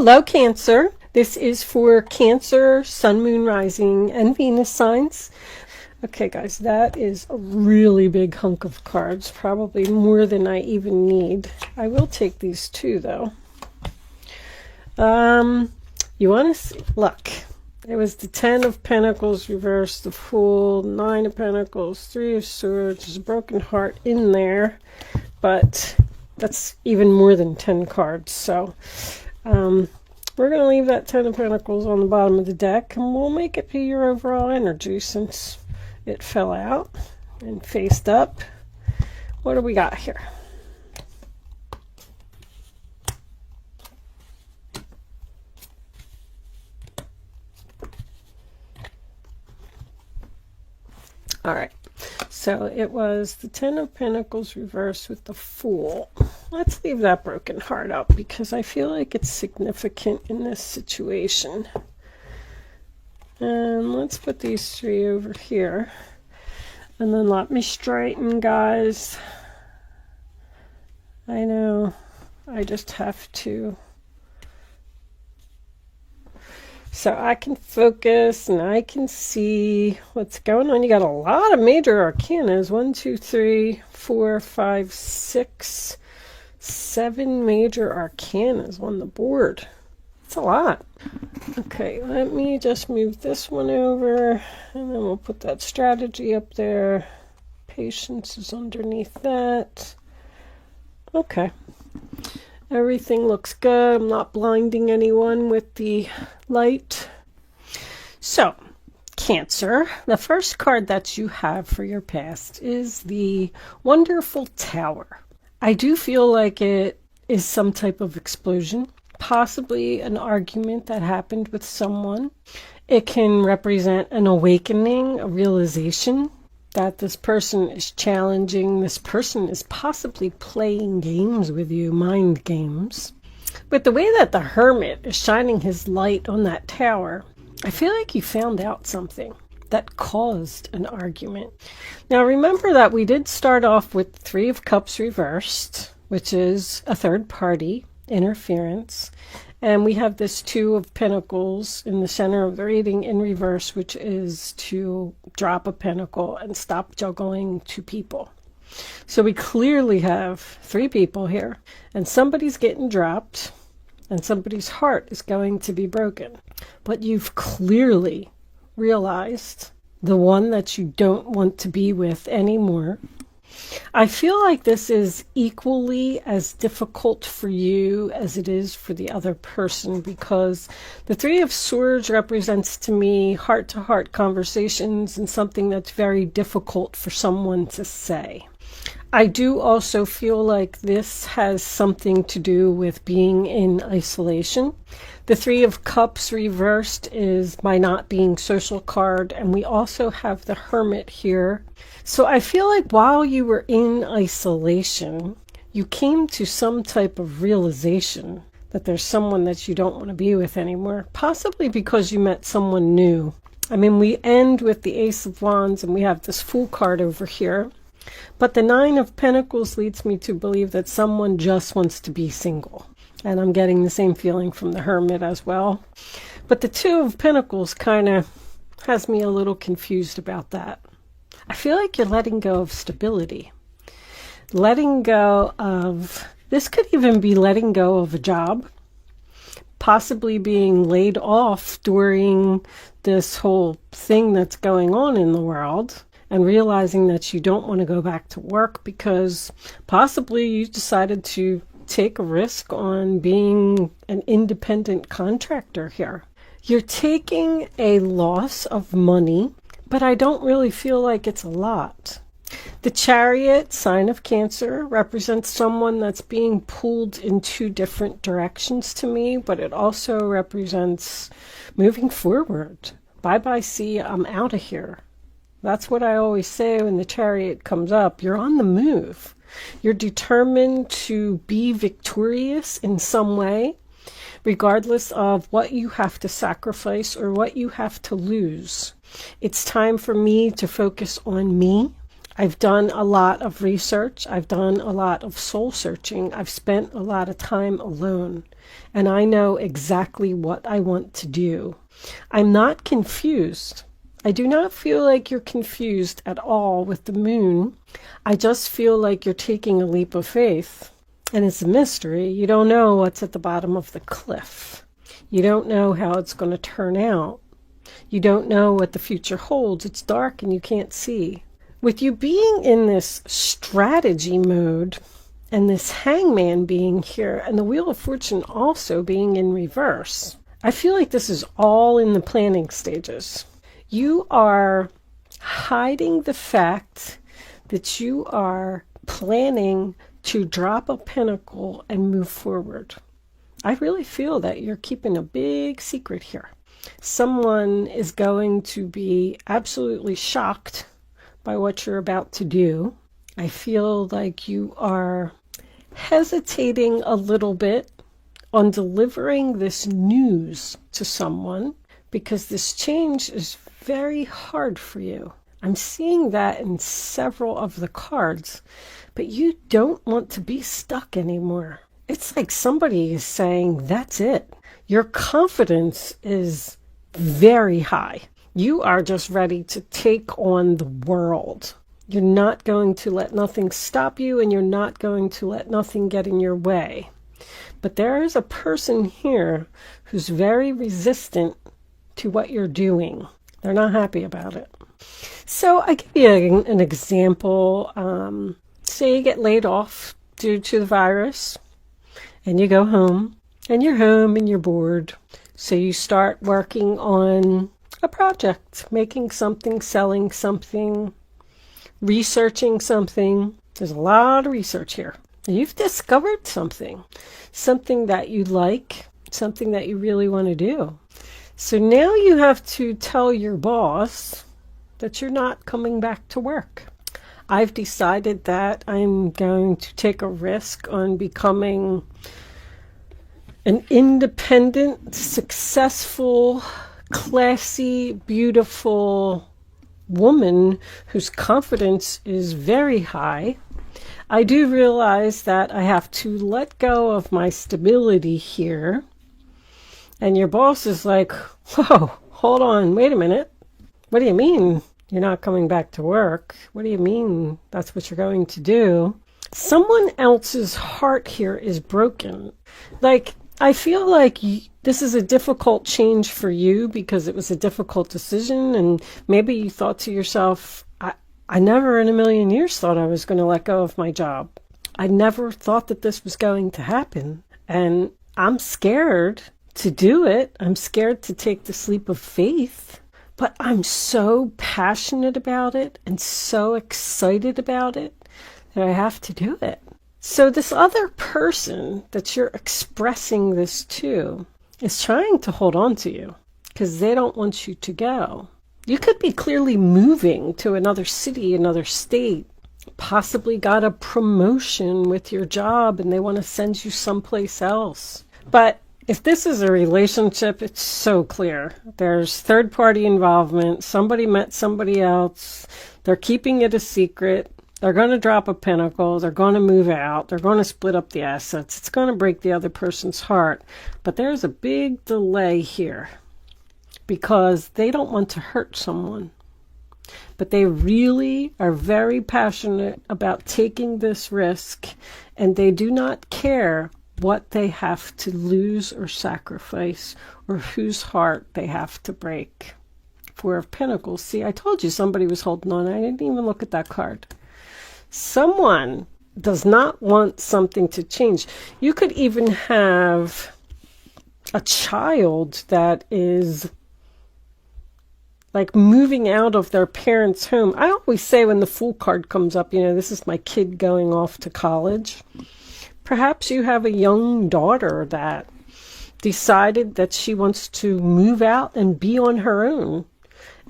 Hello, Cancer. This is for Cancer, Sun, Moon, Rising, and Venus signs. Okay, guys, that is a really big hunk of cards, probably more than I even need. I will take these two, though. You want to see? Look, it was the 10 of Pentacles reversed, the Fool, 9 of Pentacles, 3 of Swords. There's a broken heart in there, but that's even more than 10 cards. So, we're going to leave that 10 of Pentacles on the bottom of the deck, and we'll make it be your overall energy since it fell out and faced up. What do we got here? All right. So it was the 10 of Pentacles reversed with the Fool. Let's leave that broken heart up because I feel like it's significant in this situation. And let's put these three over here. And then let me straighten, guys. I know. I just have to. So I can focus and I can see what's going on. You got a lot of major arcanas. 1, 2, 3, 4, 5, 6, 7 major arcanas on the board. That's a lot. Okay, let me just move this one over and then we'll put that strategy up there. Patience is underneath that. Okay. Everything looks good. I'm not blinding anyone with the light. So, Cancer, the first card that you have for your past is the Wonderful Tower. I do feel like it is some type of explosion, possibly an argument that happened with someone. It can represent an awakening, a realization that this person is challenging. This person is possibly playing games with you, mind games. But the way that the Hermit is shining his light on that tower, I feel like you found out something that caused an argument. Now remember that we did start off with 3 of Cups reversed, which is a third party interference. And we have this 2 of Pentacles in the center of the reading in reverse, which is to drop a pentacle and stop juggling 2 people. So we clearly have 3 people here, and somebody's getting dropped, and somebody's heart is going to be broken. But you've clearly realized the one that you don't want to be with anymore. I feel like this is equally as difficult for you as it is for the other person, because the 3 of Swords represents to me heart-to-heart conversations and something that's very difficult for someone to say. I do also feel like this has something to do with being in isolation. The 3 of Cups reversed is my not being social card, and we also have the Hermit here. So I feel like while you were in isolation, you came to some type of realization that there's someone that you don't want to be with anymore, possibly because you met someone new. I mean, we end with the Ace of Wands and we have this Fool card over here. But the 9 of Pentacles leads me to believe that someone just wants to be single. And I'm getting the same feeling from the Hermit as well. But the 2 of Pentacles kind of has me a little confused about that. I feel like you're letting go of stability. Letting go of, this could even be letting go of a job. Possibly being laid off during this whole thing that's going on in the world. And realizing that you don't want to go back to work because possibly you decided to take a risk on being an independent contractor here. You're taking a loss of money, but I don't really feel like it's a lot. The Chariot, sign of Cancer, represents someone that's being pulled in 2 different directions to me, but it also represents moving forward. Bye-bye, see, I'm out of here. That's what I always say when the Chariot comes up. You're on the move. You're determined to be victorious in some way, regardless of what you have to sacrifice or what you have to lose. It's time for me to focus on me. I've done a lot of research. I've done a lot of soul searching. I've spent a lot of time alone, and I know exactly what I want to do. I'm not confused. I do not feel like you're confused at all with the moon. I just feel like you're taking a leap of faith, and it's a mystery. You don't know what's at the bottom of the cliff. You don't know how it's going to turn out. You don't know what the future holds. It's dark and you can't see. With you being in this strategy mode, and this hangman being here, and the Wheel of Fortune also being in reverse, I feel like this is all in the planning stages. You are hiding the fact that you are planning to drop a pentacle and move forward. I really feel that you're keeping a big secret here. Someone is going to be absolutely shocked by what you're about to do. I feel like you are hesitating a little bit on delivering this news to someone because this change is very hard for you. I'm seeing that in several of the cards, but you don't want to be stuck anymore. It's like somebody is saying, that's it. Your confidence is very high. You are just ready to take on the world. You're not going to let nothing stop you, and you're not going to let nothing get in your way. But there is a person here who's very resistant to what you're doing. They're not happy about it. So I give you an example. Say you get laid off due to the virus, and you go home, and you're home and you're bored. So you start working on a project, making something, selling something, researching something. There's a lot of research here. You've discovered something that you like, something that you really want to do. So now you have to tell your boss that you're not coming back to work. I've decided that I'm going to take a risk on becoming an independent, successful, classy, beautiful woman whose confidence is very high. I do realize that I have to let go of my stability here. And your boss is like, whoa, hold on, wait a minute. What do you mean you're not coming back to work? What do you mean that's what you're going to do? Someone else's heart here is broken. Like, I feel like this is a difficult change for you because it was a difficult decision, and maybe you thought to yourself, I never in a million years thought I was going to let go of my job. I never thought that this was going to happen, and I'm scared to do it. I'm scared to take this leap of faith, but I'm so passionate about it and so excited about it that I have to do it. So this other person that you're expressing this to is trying to hold on to you because they don't want you to go. You could be clearly moving to another city, another state, possibly got a promotion with your job and they want to send you someplace else. But if this is a relationship, it's so clear. There's third-party involvement. Somebody met somebody else. They're keeping it a secret. They're going to drop a pentacle. They're going to move out. They're going to split up the assets. It's going to break the other person's heart. But there's a big delay here because they don't want to hurt someone. But they really are very passionate about taking this risk, and they do not care what they have to lose or sacrifice or whose heart they have to break. Four of Pentacles. See, I told you somebody was holding on. I didn't even look at that card. Someone does not want something to change. You could even have a child that is like moving out of their parents' home. I always say when the Fool card comes up, this is my kid going off to college. Perhaps you have a young daughter that decided that she wants to move out and be on her own.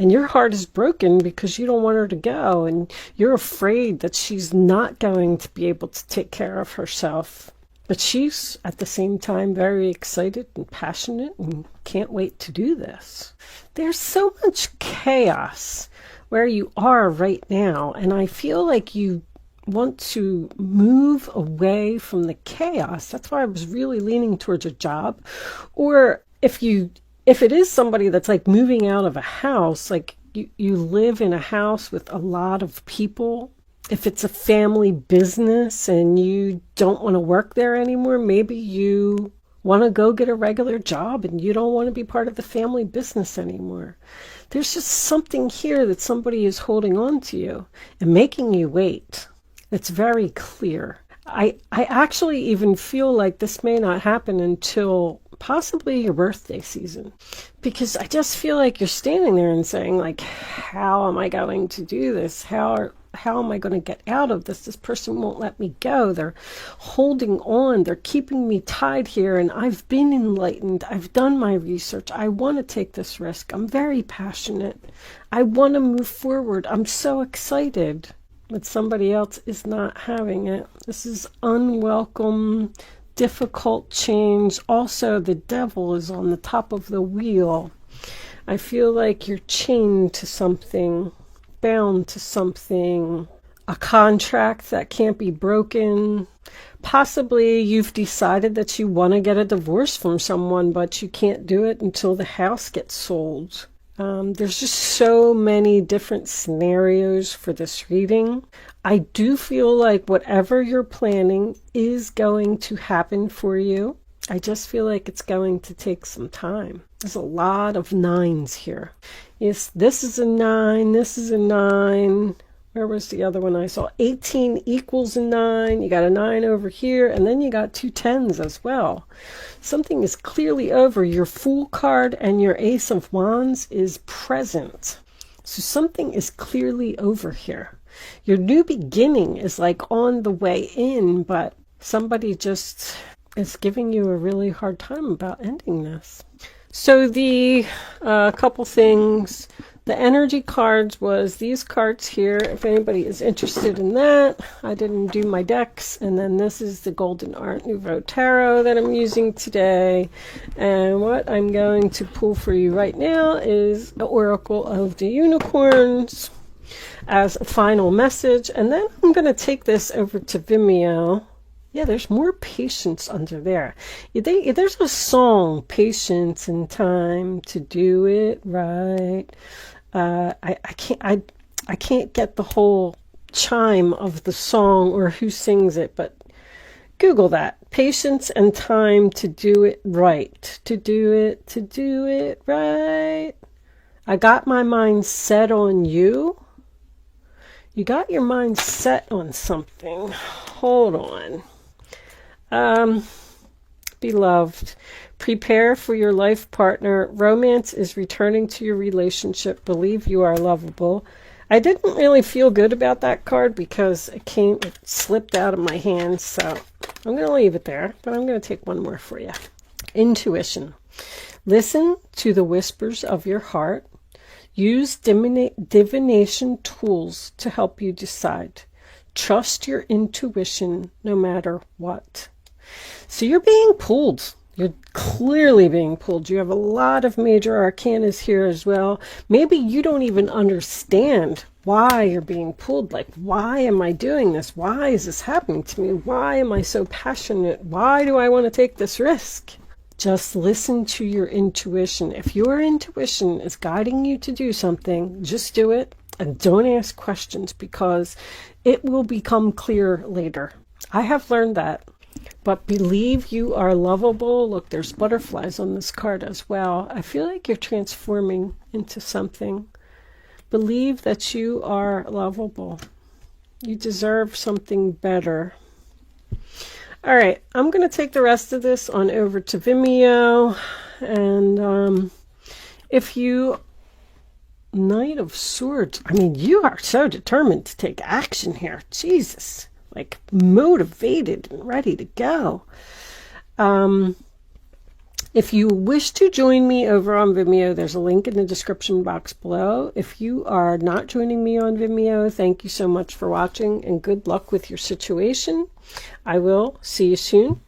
And your heart is broken because you don't want her to go. And you're afraid that she's not going to be able to take care of herself. But she's at the same time very excited and passionate and can't wait to do this. There's so much chaos where you are right now. And I feel like you want to move away from the chaos. That's why I was really leaning towards a job. Or if it is somebody that's like moving out of a house, like you live in a house with a lot of people. If it's a family business and you don't want to work there anymore, maybe you want to go get a regular job and you don't want to be part of the family business anymore. There's just something here that somebody is holding on to you and making you wait. It's very clear. I actually even feel like this may not happen until possibly your birthday season, because I just feel like you're standing there and saying, like, how am I going to do this? How am I going to get out of this? This person won't let me go. They're holding on. They're keeping me tied here. And I've been enlightened. I've done my research. I want to take this risk. I'm very passionate. I want to move forward. I'm so excited. But somebody else is not having it. This is unwelcome, difficult change. Also, the devil is on the top of the wheel. I feel like you're chained to something, bound to something, a contract that can't be broken. Possibly you've decided that you want to get a divorce from someone, but you can't do it until the house gets sold. There's just so many different scenarios for this reading. I do feel like whatever you're planning is going to happen for you. I just feel like it's going to take some time. There's a lot of 9s here. Yes, this is a 9. This is a 9. Where was the other one I saw? 18 equals a 9. You got a 9 over here, and then you got 2 10s as well. Something is clearly over. Your Fool card and your Ace of Wands is present. So something is clearly over here. Your new beginning is like on the way in, but somebody just is giving you a really hard time about ending this. So the couple things. The energy cards was these cards here, if anybody is interested in that. I didn't do my decks. And then this is the Golden Art Nouveau Tarot that I'm using today. And what I'm going to pull for you right now is the Oracle of the Unicorns as a final message. And then I'm going to take this over to Vimeo. Yeah, there's more patience under there. There's a song, Patience and Time to Do It Right. I can't get the whole chime of the song or who sings it, but Google that. Patience and time to do it right. To do it right. I got my mind set on you. You got your mind set on something. Hold on. Beloved, prepare for your life partner. Romance is returning to your relationship. Believe you are lovable. I didn't really feel good about that card because it slipped out of my hand. So I'm going to leave it there, but I'm going to take one more for you. Intuition. Listen to the whispers of your heart. Use divination tools to help you decide. Trust your intuition no matter what. So you're being pulled. You're clearly being pulled. You have a lot of major arcanas here as well. Maybe you don't even understand why you're being pulled. Like, why am I doing this? Why is this happening to me? Why am I so passionate? Why do I want to take this risk? Just listen to your intuition. If your intuition is guiding you to do something, just do it and don't ask questions because it will become clear later. I have learned that. But believe you are lovable. Look, there's butterflies on this card as well. I feel like you're transforming into something. Believe that you are lovable. You deserve something better. All right, I'm going to take the rest of this on over to Vimeo. And if you... Knight of Swords. I mean, you are so determined to take action here. Jesus. Like motivated and ready to go. If you wish to join me over on Vimeo, there's a link in the description box below. If you are not joining me on Vimeo, thank you so much for watching and good luck with your situation. I will see you soon.